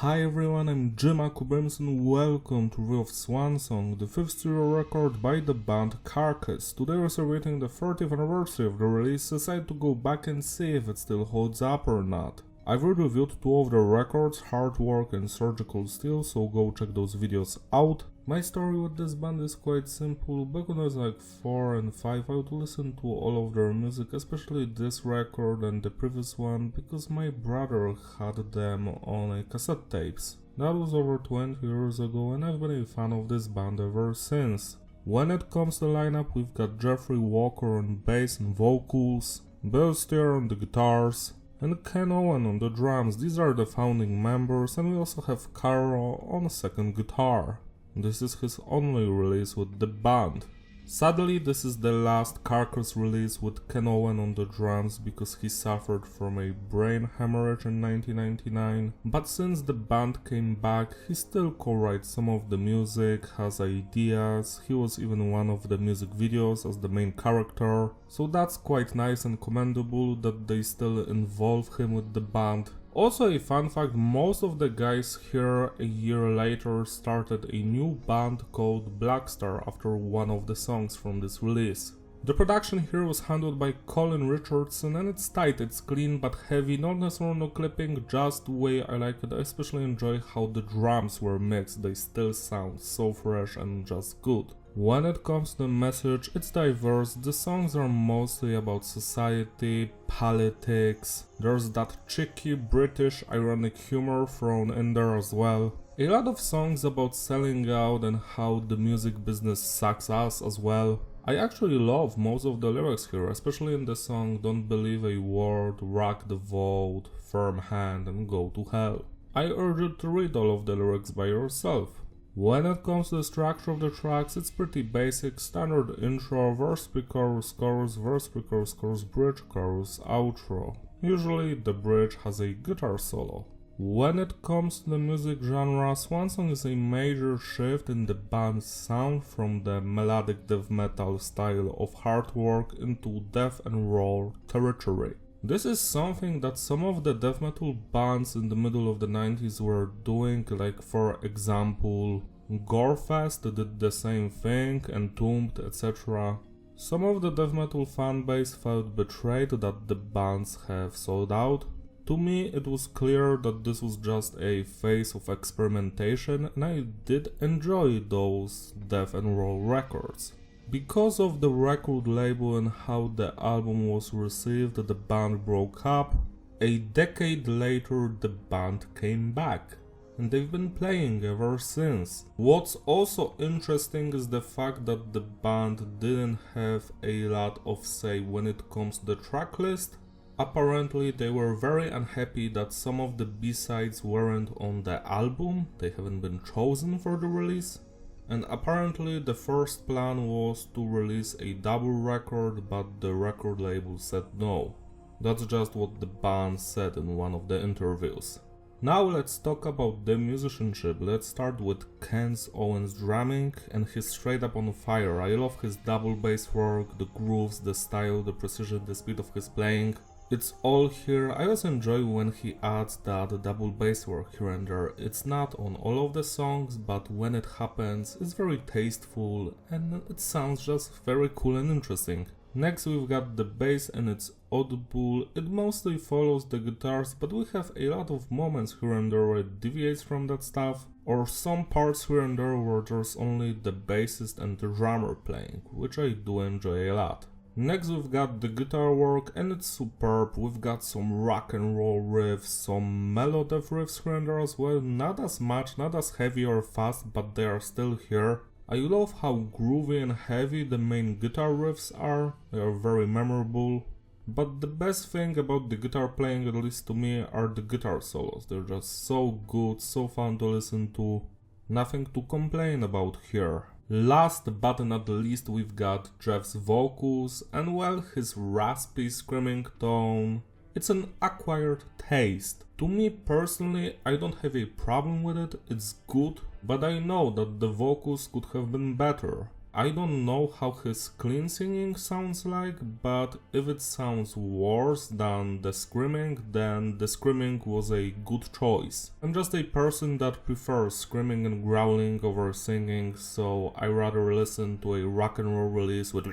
Hi everyone, I'm Jim and welcome to review of Swansong, the 5th studio record by the band Carcass. Today we're celebrating the 30th anniversary of the release, decided to go back and see if it still holds up or not. I've already reviewed two of the records, Hard Work and Surgical Steel, so go check those videos out. My story with this band is quite simple. Back when I was like 4 and 5, I would listen to all of their music, especially this record and the previous one, because my brother had them on cassette tapes. That was over 20 years ago and I've been a fan of this band ever since. When it comes to lineup, we've got Jeffrey Walker on bass and vocals, Bill Steer on the guitars, and Ken Owen on the drums. These are the founding members, and we also have Carl on second guitar. This is his only release with the band. Sadly, this is the last Carcass release with Ken Owen on the drums because he suffered from a brain hemorrhage in 1999, but since the band came back, he still co-writes some of the music, has ideas, he was even one of the music videos as the main character, so that's quite nice and commendable that they still involve him with the band. Also a fun fact, most of the guys here a year later started a new band called Blackstar after one of the songs from this release. The production here was handled by Colin Richardson and it's tight, it's clean but heavy, not necessarily no clipping, just the way I like it. I especially enjoy how the drums were mixed, they still sound so fresh and just good. When it comes to the message, it's diverse, the songs are mostly about society, politics, there's that cheeky British ironic humor thrown in there as well. A lot of songs about selling out and how the music business sucks ass as well. I actually love most of the lyrics here, especially in the song Don't Believe a Word, Rock the Vote, Firm Hand and Go to Hell. I urge you to read all of the lyrics by yourself. When it comes to the structure of the tracks, it's pretty basic, standard intro, verse pre-chorus, chorus, verse pre-chorus, chorus, bridge, chorus, outro. Usually the bridge has a guitar solo. When it comes to the music genre, Swansong is a major shift in the band's sound from the melodic death metal style of Hard Work into death and roll territory. This is something that some of the death metal bands in the middle of the 90s were doing, like for example Gorefest did the same thing, Entombed, etc. Some of the death metal fanbase felt betrayed that the bands have sold out. To me it was clear that this was just a phase of experimentation and I did enjoy those death and roll records. Because of the record label and how the album was received, the band broke up. A decade later the band came back and they've been playing ever since. What's also interesting is the fact that the band didn't have a lot of say when it comes to the track list. Apparently they were very unhappy that some of the B-sides weren't on the album, they haven't been chosen for the release. And apparently the first plan was to release a double record, but the record label said no. That's just what the band said in one of the interviews. Now let's talk about the musicianship. Let's start with Ken Owen's drumming and he's straight up on fire. I love his double bass work, the grooves, the style, the precision, the speed of his playing. It's all here. I also enjoy when he adds that double bass work here and there. It's not on all of the songs, but when it happens, it's very tasteful and it sounds just very cool and interesting. Next we've got the bass and it's audible. It mostly follows the guitars, but we have a lot of moments here and there where it deviates from that stuff, or some parts here and there where there's only the bassist and the drummer playing, which I do enjoy a lot. Next we've got the guitar work and it's superb. We've got some rock and roll riffs, some mellow death riffs here and there as well, not as much, not as heavy or fast, but they are still here. I love how groovy and heavy the main guitar riffs are, they are very memorable. But the best thing about the guitar playing, at least to me, are the guitar solos. They're just so good, so fun to listen to, nothing to complain about here. Last but not least we've got Jeff's vocals and well, his raspy screaming tone. It's an acquired taste. To me personally, I don't have a problem with it, it's good, but I know that the vocals could have been better. I don't know how his clean singing sounds like, but if it sounds worse than the screaming, then the screaming was a good choice. I'm just a person that prefers screaming and growling over singing, so I rather listen to a rock and roll release with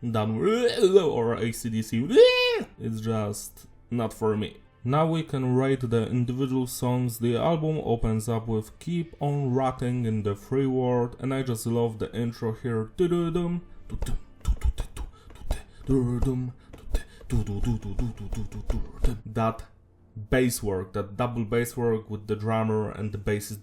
than or AC/DC. It's just not for me. Now we can rate the individual songs. The album opens up with Keep On Rotting in the free word, and I just love the intro here. That bass work, that double bass work with the drummer and the bass is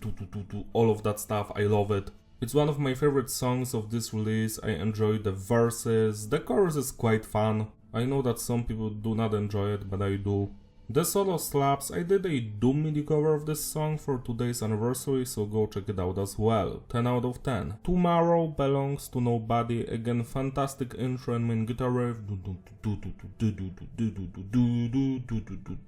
all of that stuff, I love it. It's one of my favorite songs of this release. I enjoy the verses, the chorus is quite fun. I know that some people do not enjoy it, but I do. The solo slaps. I did a Doom MIDI cover of this song for today's anniversary, so go check it out as well. 10 out of 10. Tomorrow Belongs to Nobody. Again, fantastic intro and main guitar riff.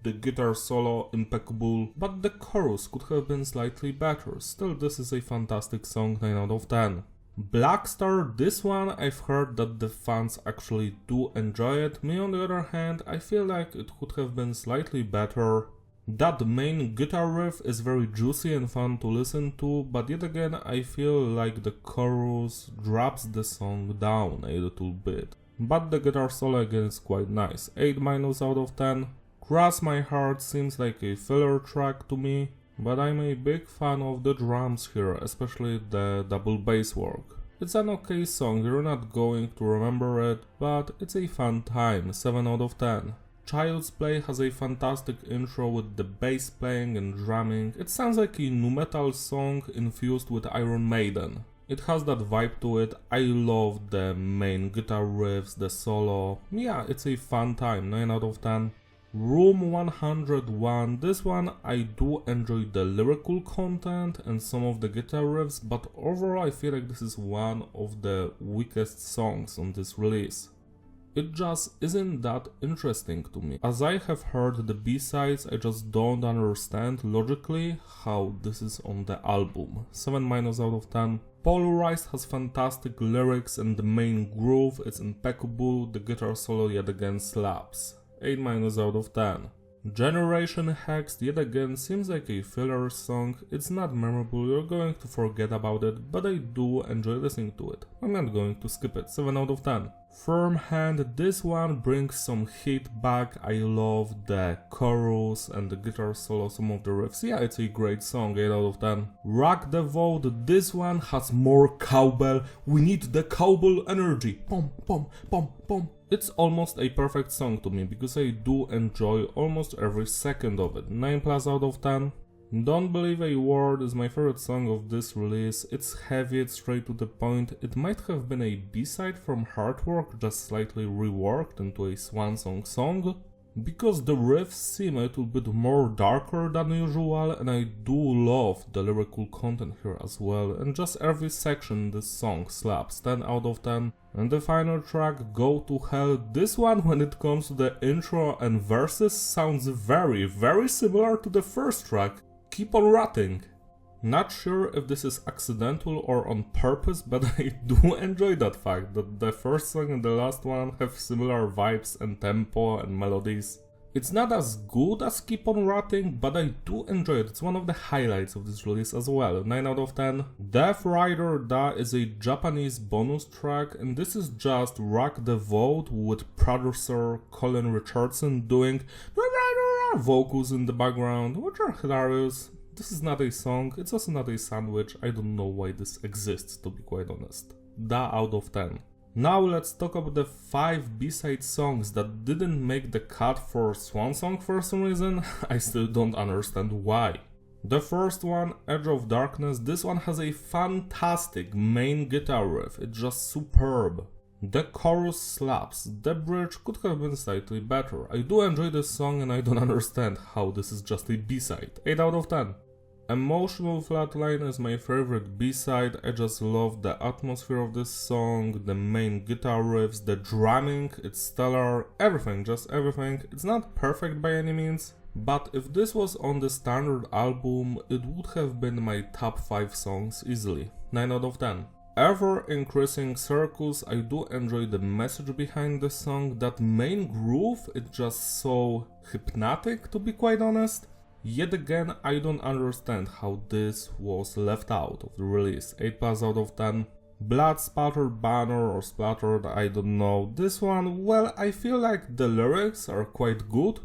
The guitar solo impeccable, but the chorus could have been slightly better. Still, this is a fantastic song, 9 out of 10. Blackstar, this one I've heard that the fans actually do enjoy it. Me on the other hand, I feel like it could have been slightly better. That main guitar riff is very juicy and fun to listen to, but yet again I feel like the chorus drops the song down a little bit. But the guitar solo again is quite nice. 8 minus out of 10. Cross My Heart seems like a filler track to me. But I'm a big fan of the drums here, especially the double bass work. It's an okay song, you're not going to remember it, but it's a fun time, 7 out of 10. Child's Play has a fantastic intro with the bass playing and drumming. It sounds like a nu metal song infused with Iron Maiden. It has that vibe to it. I love the main guitar riffs, the solo. Yeah, it's a fun time, 9 out of 10. Room 101, this one I do enjoy the lyrical content and some of the guitar riffs, but overall I feel like this is one of the weakest songs on this release. It just isn't that interesting to me. As I have heard the B-sides, I just don't understand logically how this is on the album. 7 minus out of 10. Polarized has fantastic lyrics and the main groove is impeccable, the guitar solo yet again slaps. 8 minus out of 10. Generation Hexed yet again seems like a filler song. It's not memorable, you're going to forget about it, but I do enjoy listening to it. I'm not going to skip it. 7 out of 10. Firm Hand, this one brings some heat back. I love the chorus and the guitar solo, some of the riffs. Yeah, it's a great song, 8 out of 10. Rock the Vote, this one has more cowbell. We need the cowbell energy. Pom, pom, pom, pom. It's almost a perfect song to me because I do enjoy almost every second of it. 9 plus out of 10. Don't Believe a Word is my favorite song of this release. It's heavy, it's straight to the point. It might have been a B-side from Hard Work, just slightly reworked into a Swansong song. Because the riffs seem a little bit more darker than usual, and I do love the lyrical content here as well, and just every section in this song slaps. 10 out of 10. And the final track, Go to Hell, this one when it comes to the intro and verses sounds very similar to the first track, Keep On Rotting. Not sure if this is accidental or on purpose, but I do enjoy that fact that the first song and the last one have similar vibes and tempo and melodies. It's not as good as Keep On Rotting, but I do enjoy it. It's one of the highlights of this release as well. 9 out of 10. Death Rider Da is a Japanese bonus track, and this is just Rock the Vote with producer Colin Richardson doing vocals in the background, which are hilarious. This is not a song, it's also not a sandwich. I don't know why this exists, to be quite honest. Da out of 10. Now let's talk about the 5 B-side songs that didn't make the cut for Swansong for some reason. I still don't understand why. The first one, Edge of Darkness, this one has a fantastic main guitar riff, it's just superb. The chorus slaps, the bridge could have been slightly better. I do enjoy this song and I don't understand how this is just a B-side. 8 out of 10. Emotional Flatline is my favorite B-side. I just love the atmosphere of this song, the main guitar riffs, the drumming, it's stellar, everything, just everything. It's not perfect by any means, but if this was on the standard album, it would have been my top 5 songs easily. 9 out of 10. Ever increasing circles, I do enjoy the message behind the song. That main groove is just so hypnotic, to be quite honest. Yet again, I don't understand how this was left out of the release. 8+ out of 10. Blood Spattered banner or Splattered, I don't know. This one, well, I feel like the lyrics are quite good,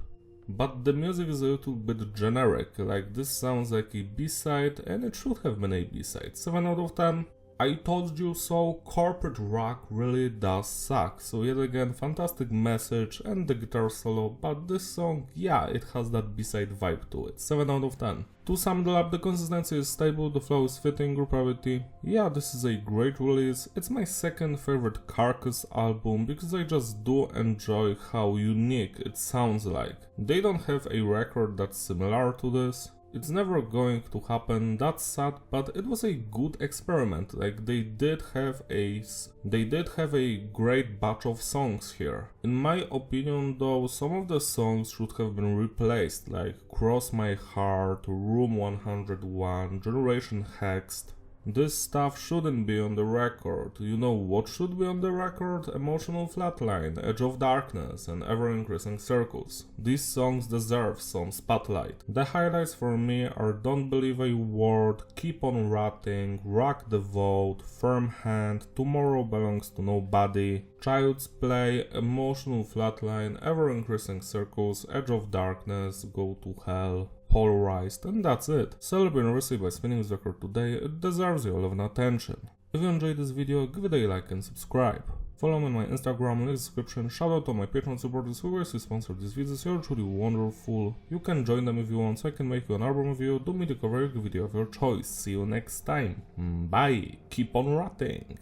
but the music is a little bit generic. Like, this sounds like a B-side and it should have been a B-side. 7 out of 10. I told you so, corporate rock really does suck. So yet again, fantastic message and the guitar solo, but this song, yeah, it has that B-side vibe to it. 7 out of 10. To sum it up, the consistency is stable, the flow is fitting, groupability. Yeah, this is a great release. It's my second favorite Carcass album because I just do enjoy how unique it sounds like. They don't have a record that's similar to this. It's never going to happen, that's sad, but it was a good experiment. Like, they did have a great batch of songs here. In my opinion though, some of the songs should have been replaced, like Cross My Heart, Room 101, Generation Hexed. This stuff shouldn't be on the record. You know what should be on the record? Emotional Flatline, Edge of Darkness, and Ever-Increasing Circles. These songs deserve some spotlight. The highlights for me are Don't Believe a Word, Keep on Ratting, Rock the Vote, Firm Hand, Tomorrow Belongs to Nobody, Child's Play, Emotional Flatline, Ever-Increasing Circles, Edge of Darkness, Go to Hell, Polarized, and that's it. Celebrating received by spinning this record today, it deserves your love and attention. If you enjoyed this video, give it a like and subscribe. Follow me on my Instagram, link in the description. Shout out to my Patreon supporters who always sponsor these videos, you're truly wonderful. You can join them if you want, so I can make you an album review, do media cover, video of your choice. See you next time. Bye. Keep on ratting.